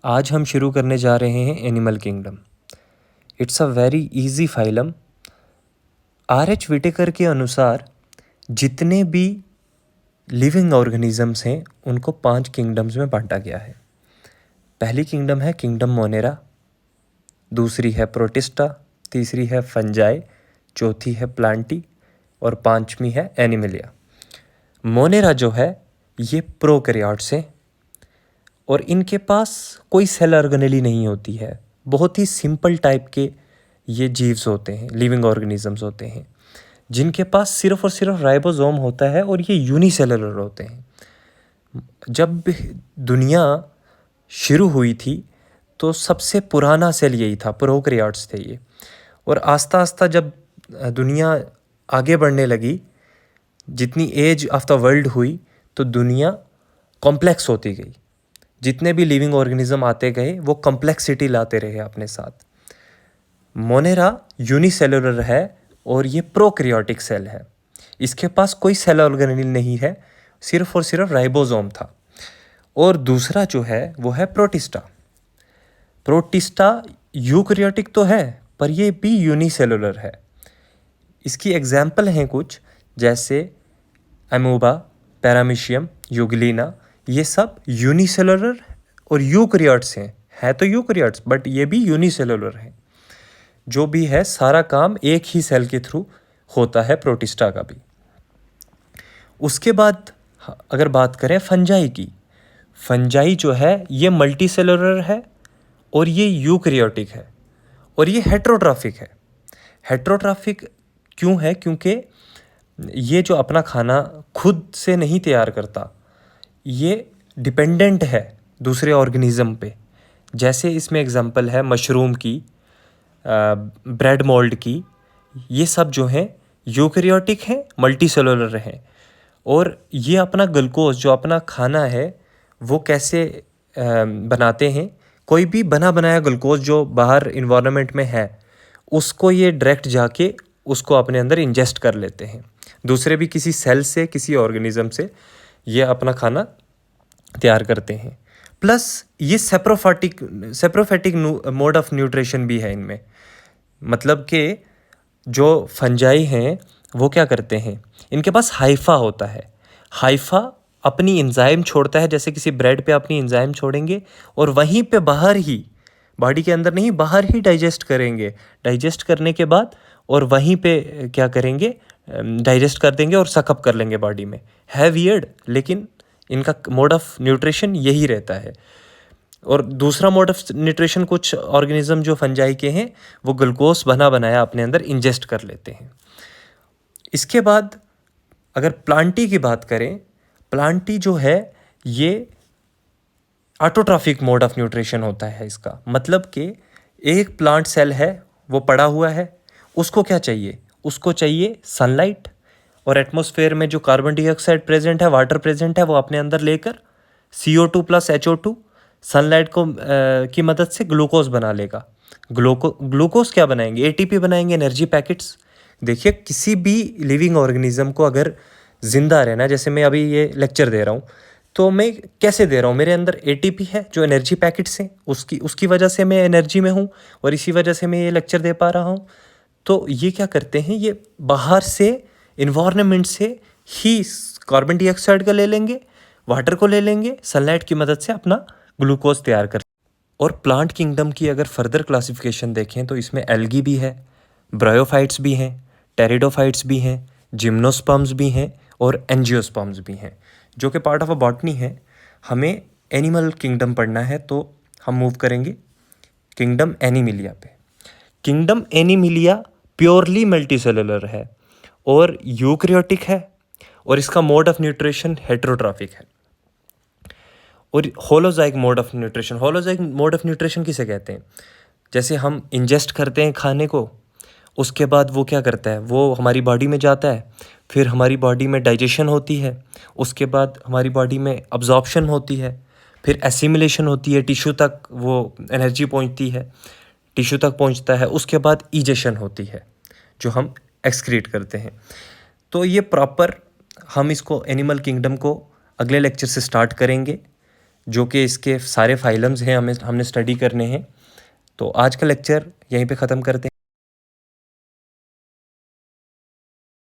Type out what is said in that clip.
आज हम शुरू करने जा रहे हैं animal kingdom. It's a very easy phylum. R H. Whittaker के अनुसार जितने भी लिविंग ऑर्गेनिजम्स हैं उनको 5 किंगडम्स में बांटा गया है। पहली किंगडम है किंगडम मोनेरा, दूसरी है प्रोटिस्टा, तीसरी है फंजाई, चौथी है प्लांटी और पांचवी है एनिमलिया। मोनेरा जो है ये प्रोकैरियोट्स हैं और इनके पास कोई सेल ऑर्गेनेली नहीं होती है। बहुत ही सिंपल टाइप के ये जीव्स होते हैं, लिविंग ऑर्गेनिजम्स होते हैं जिनके पास सिर्फ और सिर्फ राइबोसोम होता है और ये यूनिसेलुलर होते हैं। जब दुनिया शुरू हुई थी तो सबसे पुराना सेल यही था, प्रोकैरियोट्स थे ये। और आस्ता आस्ता जब दुनिया आगे बढ़ने लगी, जितनी एज ऑफ द वर्ल्ड हुई तो दुनिया कॉम्प्लेक्स होती गई। जितने भी लिविंग ऑर्गेनिज्म आते गए वो कॉम्प्लेक्सिटी लाते रहे अपने साथ। मोनेरा यूनिसेलुलर है और ये प्रोकैरियोटिक सेल है। इसके पास कोई सेल ऑर्गेनेल नहीं है, सिर्फ और सिर्फ राइबोसोम था। और दूसरा जो है वो है प्रोटिस्टा। प्रोटिस्टा यूकैरियोटिक तो है पर ये भी यूनिसेलुलर है। इसकी एग्जाम्पल हैं कुछ, जैसे अमोबा, पैरामीशियम, यूग्लिना। ये सब यूनिसेलुलर और यूकैरियोट्स हैं। है तो यूकैरियोट्स बट ये भी यूनिसेलुलर हैं। जो भी है सारा काम एक ही सेल के थ्रू होता है, प्रोटिस्टा का भी। उसके बाद अगर बात करें फंजाई की, फंजाई जो है ये मल्टी सेलुलर है और ये यूकैरियोटिक है और ये हेट्रोट्रॉफिक है। हेट्रोट्रॉफिक क्यों है? क्योंकि ये जो अपना खाना खुद से नहीं तैयार करता, ये डिपेंडेंट है दूसरे ऑर्गेनिज्म पे। जैसे इसमें एग्जांपल है मशरूम की, ब्रेड मोल्ड की। ये सब जो हैं यूकैरियोटिक हैं, मल्टी सेलुलर हैं। और ये अपना ग्लूकोज जो अपना खाना है वो कैसे बनाते हैं? कोई भी बना बनाया ग्लूकोज जो बाहर इन्वायरमेंट में है उसको ये डायरेक्ट जाके उसको अपने अंदर इंजेस्ट कर लेते हैं। दूसरे भी किसी सेल से, किसी ऑर्गेनिज्म से ये अपना खाना तैयार करते हैं। प्लस ये सेप्रोफेटिक मोड ऑफ न्यूट्रिशन भी है इनमें। मतलब कि जो फंजाई हैं वो क्या करते हैं, इनके पास हाइफा होता है। हाइफा अपनी एंजाइम छोड़ता है, जैसे किसी ब्रेड पे अपनी एंजाइम छोड़ेंगे और वहीं पे बाहर ही, बॉडी के अंदर नहीं, बाहर ही डाइजेस्ट करेंगे। डाइजेस्ट करने के बाद और वहीं पे क्या करेंगे, डाइजेस्ट कर देंगे और सकअप कर लेंगे बॉडी में। है वियर्ड, लेकिन इनका मोड ऑफ न्यूट्रिशन यही रहता है। और दूसरा मोड ऑफ न्यूट्रिशन कुछ ऑर्गेनिज्म जो फंजाई के हैं वो ग्लूकोज बना बनाया अपने अंदर इंजेस्ट कर लेते हैं। इसके बाद अगर प्लांटी की बात करें, प्लांटी जो है ये ऑटोट्रॉफिक मोड ऑफ न्यूट्रिशन होता है इसका। मतलब कि एक प्लांट सेल है, वो पड़ा हुआ है, उसको क्या चाहिए? उसको चाहिए सनलाइट और एटमॉस्फेयर में जो कार्बन डाइऑक्साइड प्रेजेंट है, वाटर प्रेजेंट है, वो अपने अंदर लेकर CO2 प्लस HO2 सनलाइट को की मदद से ग्लूकोज बना लेगा। ग्लूकोज क्या बनाएंगे? ATP बनाएंगे, एनर्जी पैकेट्स। देखिए किसी भी लिविंग ऑर्गेनिज्म को अगर जिंदा रहना, जैसे मैं अभी ये लेक्चर दे रहा हूँ तो मैं कैसे दे रहा हूँ? मेरे अंदर ATP है जो एनर्जी पैकेट्स हैं, उसकी वजह से मैं एनर्जी में हूँ और इसी वजह से मैं ये लेक्चर दे पा रहा हूँ। तो ये क्या करते हैं, ये बाहर से इन्वायरमेंट से ही कार्बन डाइऑक्साइड का ले लेंगे, वाटर को ले लेंगे, सनलाइट की मदद से अपना ग्लूकोज तैयार कर। और प्लांट किंगडम की अगर फर्दर क्लासिफिकेशन देखें तो इसमें एल्गी भी है, ब्रायोफाइट्स भी हैं, टेरिडोफाइट्स भी हैं, जिम्नोस्पर्म्स भी हैं और एंजियोस्पर्म्स भी हैं, जो कि पार्ट ऑफ अ बॉटनी है। हमें एनिमल किंगडम पढ़ना है तो हम मूव करेंगे किंगडम एनिमिलिया पे। किंगडम एनिमिलिया प्योरली मल्टीसेलुलर है और यूकैरियोटिक है और इसका मोड ऑफ न्यूट्रिशन हेट्रोट्रॉफिक है। और holozoic mode of nutrition, holozoic mode of nutrition किसे कहते हैं? जैसे हम इंजेस्ट करते हैं खाने को, उसके बाद वो क्या करता है, वो हमारी बॉडी में जाता है, फिर हमारी बॉडी में डाइजेशन होती है, उसके बाद हमारी बॉडी में अब्जॉर्प्शन होती है, फिर एसिमिलेशन होती है, टिश्यू तक वो एनर्जी पहुंचती है, टिश्यू तक पहुंचता है, उसके बाद इजेशन होती है जो हम एक्सक्रीट करते हैं। तो ये प्रॉपर हम इसको एनिमल किंगडम को अगले लेक्चर से स्टार्ट करेंगे, जो कि इसके सारे फाइलम्स हैं, हमने स्टडी करने हैं। तो आज का लेक्चर यहीं पे ख़त्म करते हैं।